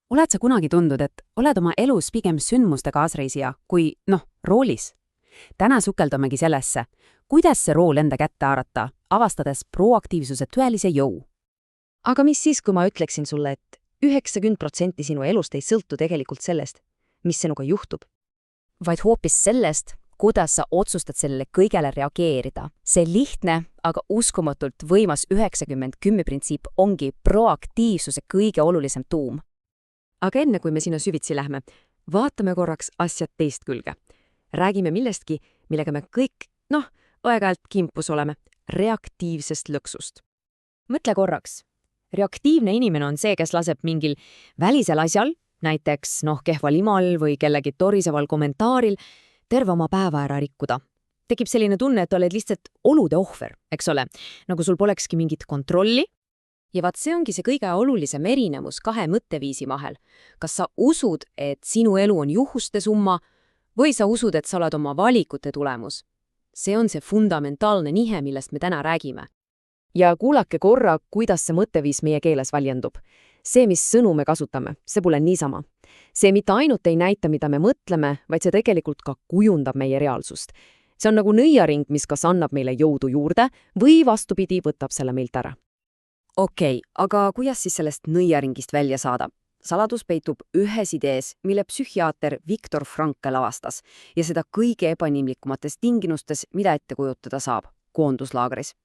Oled sa kunagi tundnud, et oled oma elus pigem sündmuste kaasreisija kui, roolis? Täna sukeldumegi sellesse, kuidas see rool enda kätte haarata, avastades proaktiivsuse tõelise jõu. Aga mis siis, kui ma ütleksin sulle, et 90% sinu elust ei sõltu tegelikult sellest, mis sinuga juhtub? Vaid hoopis sellest, kuidas sa otsustad sellele kõigele reageerida. See lihtne, aga uskumatult võimas 90-10 printsiip ongi proaktiivsuse kõige olulisem tuum. Aga enne, kui me sinna süvitsi lähme, vaatame korraks asjad teist külge. Räägime millestki, millega me kõik, aeg-ajalt kimpus oleme, reaktiivsest lõksust. Mõtle korraks. Reaktiivne inimene on see, kes laseb mingil välisel asjal, näiteks kehval imal või kellegi toriseval kommentaaril, terve oma päeva ära rikkuda. Tekib selline tunne, et oled lihtsalt olude ohver, eks ole, nagu sul polekski mingit kontrolli. Ja vaat see ongi see kõige olulisem erinevus kahe mõtteviisi vahel. Kas sa usud, et sinu elu on juhuste summa või sa usud, et sa oled oma valikute tulemus? See on see fundamentaalne nihe, millest me täna räägime. Ja kuulake korra, kuidas see mõtteviis meie keeles väljendub. See, mis sõnu me kasutame, see pole niisama. See mitte ainult ei näita, mida me mõtleme, vaid see tegelikult ka kujundab meie reaalsust. See on nagu nõiaring, mis kas annab meile jõudu juurde või vastupidi võtab selle meilt ära. Okei, aga kuidas siis sellest nõiaringist välja saada? Saladus peitub ühes idees, mille psühhiaater Viktor Frankl avastas ja seda kõige ebainimlikumates tingimustes, mida ette kujutada saab, koonduslaagris.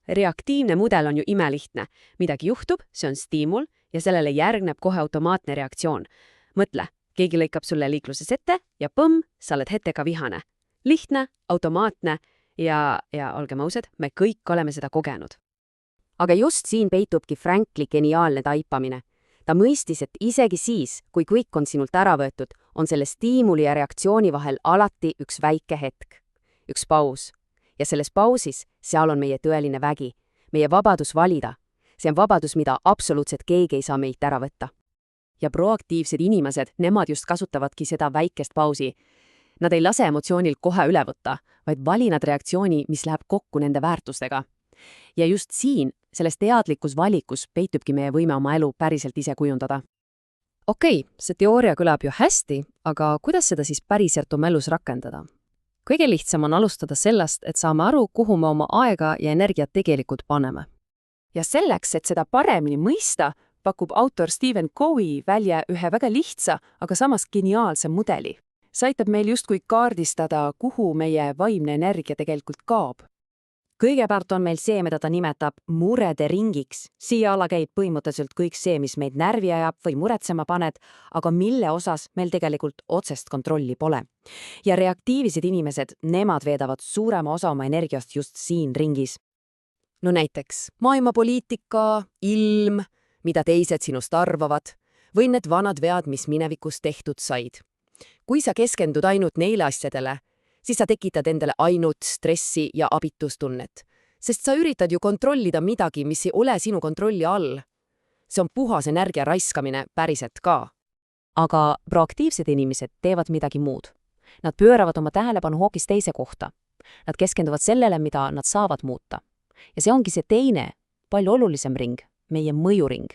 Reaktiivne mudel on ju imelihtne. Midagi juhtub, see on stiimul ja sellele järgneb kohe automaatne reaktsioon. Mõtle, keegi lõikab sulle liikluses ette ja põmm, sa oled hetkega vihane. Lihtne, automaatne ja olgem ausad, me kõik oleme seda kogenud. Aga just siin peitubki Frankli geniaalne taipamine. Ta mõistis, et isegi siis, kui kõik on sinult ära võetud, on selle stiimuli ja reaktsiooni vahel alati üks väike hetk, üks paus. Ja selles pausis, seal on meie tõeline vägi, meie vabadus valida. See on vabadus, mida absoluutselt keegi ei saa meilt ära võtta. Ja proaktiivsed inimesed, nemad just kasutavadki seda väikest pausi. Nad ei lase emotsioonil kohe üle võtta, vaid valinad reaktsiooni, mis läheb kokku nende väärtustega. Ja just siin, selles teadlikus valikus peitubki meie võime oma elu päriselt ise kujundada. Okei, see teooria kõlab ju hästi, aga kuidas seda siis päriselt oma elus rakendada? Kõige lihtsam on alustada sellest, et saame aru, kuhu me oma aega ja energiat tegelikult paneme. Ja selleks, et seda paremini mõista, pakub autor Stephen Covey välja ühe väga lihtsa, aga samas geniaalse mudeli. See aitab meil justkui kaardistada, kuhu meie vaimne energia tegelikult kaob. Kõigepealt on meil see, mida ta nimetab murede ringiks. Siia alla käib põhimõtteliselt kõik see, mis meid närvi ajab või muretsema paned, aga mille osas meil tegelikult otsest kontrolli pole. Ja reaktiivsed inimesed, nemad veedavad suurema osa oma energiast just siin ringis. Näiteks maailmapoliitika, ilm, mida teised sinust arvavad, või need vanad vead, mis minevikus tehtud said. Kui sa keskendud ainult neile asjadele, siis sa tekitad endale ainult stressi ja abitustunnet, sest sa üritad ju kontrollida midagi, mis ei ole sinu kontrolli all. See on puhas energia raiskamine päriselt ka. Aga proaktiivsed inimesed teevad midagi muud. Nad pööravad oma tähelepanu hoopis teise kohta. Nad keskenduvad sellele, mida nad saavad muuta. Ja see ongi see teine, palju olulisem ring, meie mõjuring.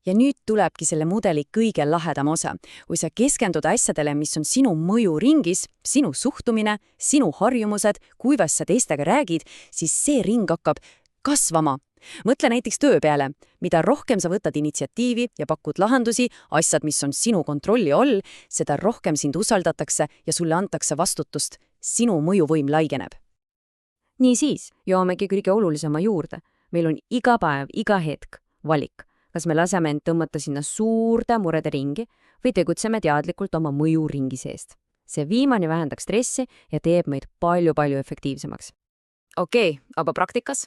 Ja nüüd tulebki selle mudeli kõige lahedam osa. Kui sa keskendud asjadele, mis on sinu mõjuringis, sinu suhtumine, sinu harjumused, kuidas sa teistega räägid, siis see ring hakkab kasvama. Mõtle näiteks töö peale, mida rohkem sa võtad initsiatiivi ja pakud lahendusi, asjad, mis on sinu kontrolli all, seda rohkem sind usaldatakse ja sulle antakse vastutust, sinu mõjuvõim laigeneb. Nii siis, joomegi kõige olulisema juurde. Meil on iga päev, iga hetk valik. Kas me laseme end tõmmata sinna suurde murede ringi või tegutseme teadlikult oma mõjuringi seest. See viimane vähendaks stressi ja teeb meid palju efektiivsemaks. Okei, aga praktikas?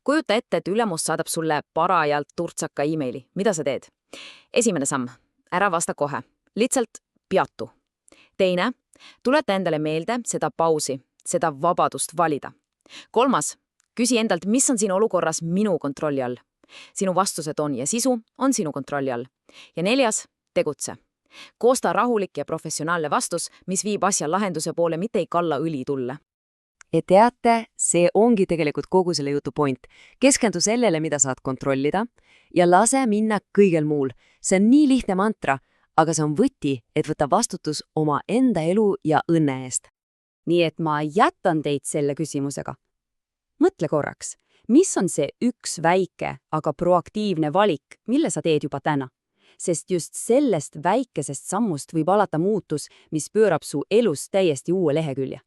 Kujuta ette, et ülemus saadab sulle parajalt turtsaka e-maili. Mida sa teed? Esimene samm. Ära vasta kohe. Lihtsalt peatu. Teine, tuleta endale meelde seda pausi, seda vabadust valida. Kolmas, küsi endalt, mis on sinu olukorras minu kontrolli all. Sinu vastused on ja sisu on sinu kontrolli all. Ja neljas, tegutse. Koosta rahulik ja professionaalne vastus, mis viib asja lahenduse poole, mitte ei kalla õli tulle. Ja teate, see ongi tegelikult kogu selle jutu point. Keskendu sellele, mida saad kontrollida ja lase minna kõigel muul. See on nii lihtne mantra, aga see on võti, et võtta vastutus oma enda elu ja õnne eest. Nii et ma jätan teid selle küsimusega. Mõtle korraks, mis on see üks väike, aga proaktiivne valik, mille sa teed juba täna? Sest just sellest väikesest sammust võib alata muutus, mis pöörab su elus täiesti uue lehekülje.